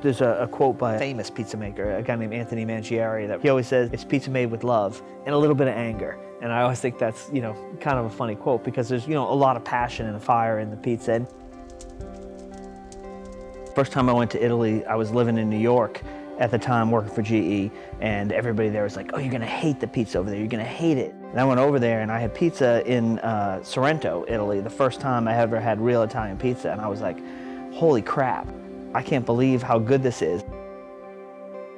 There's a quote by a famous pizza maker, a guy named Anthony Jerrier, that he always says, it's pizza made with love and a little bit of anger. And I always think that's, kind of a funny quote because there's, a lot of passion and fire in the pizza. And first time I went to Italy, I was living in New York at the time working for GE, and everybody there was like, oh, you're gonna hate the pizza over there, you're gonna hate it. And I went over there and I had pizza in Sorrento, Italy, the first time I ever had real Italian pizza, and I was like, holy crap, I can't believe how good this is.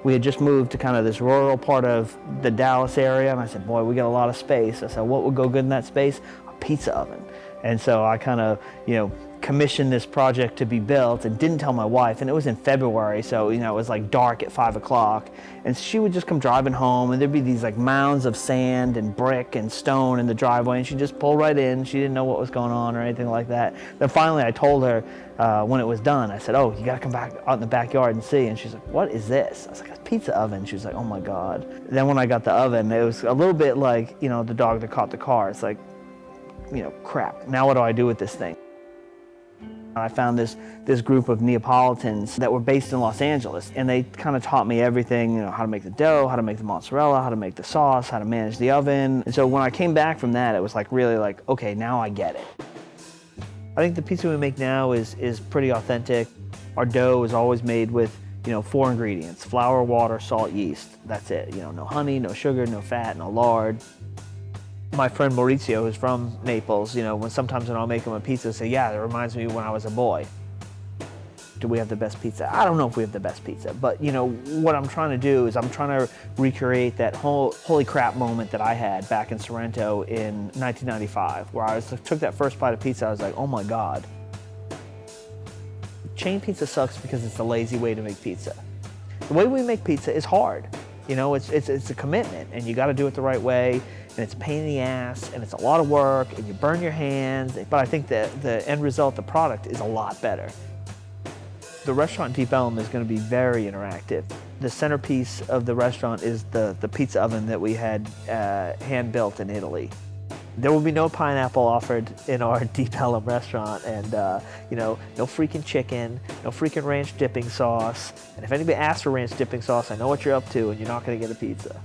We had just moved to kind of this rural part of the Dallas area, and I said, boy, we got a lot of space. I said, what would go good in that space? A pizza oven. And so I kind of, commissioned this project to be built and didn't tell my wife, and it was in February, so it was like dark at 5 o'clock, and she would just come driving home, and there'd be these like mounds of sand and brick and stone in the driveway, and she'd just pull right in. She didn't know what was going on or anything like that. Then finally I told her when it was done, I said, oh, you gotta come back out in the backyard and see. And she's like, what is this? I was like, it's a pizza oven. She was like, oh my God. Then when I got the oven, it was a little bit like, the dog that caught the car. It's like, crap, now what do I do with this thing? I found this group of Neapolitans that were based in Los Angeles, and they kind of taught me everything, how to make the dough, how to make the mozzarella, how to make the sauce, how to manage the oven. And so when I came back from that, it was like really like, okay, now I get it. I think the pizza we make now is pretty authentic. Our dough is always made with 4 ingredients: flour, water, salt, yeast. That's it. No honey, no sugar, no fat, no lard. My friend Maurizio, who's from Naples, sometimes when I'll make him a pizza, say, yeah, that reminds me when I was a boy. Do we have the best pizza? I don't know if we have the best pizza, but what I'm trying to do is I'm trying to recreate that whole holy crap moment that I had back in Sorrento in 1995, where I took that first bite of pizza, I was like, oh my God. Chain pizza sucks because it's a lazy way to make pizza. The way we make pizza is hard. It's a commitment, and you got to do it the right way, and it's a pain in the ass, and it's a lot of work, and you burn your hands, but I think that the end result, the product, is a lot better. The restaurant Deep Elm is going to be very interactive. The centerpiece of the restaurant is the pizza oven that we had hand-built in Italy. There will be no pineapple offered in our Deep Elm restaurant, and no freaking chicken, no freaking ranch dipping sauce. And if anybody asks for ranch dipping sauce, I know what you're up to, and you're not going to get a pizza.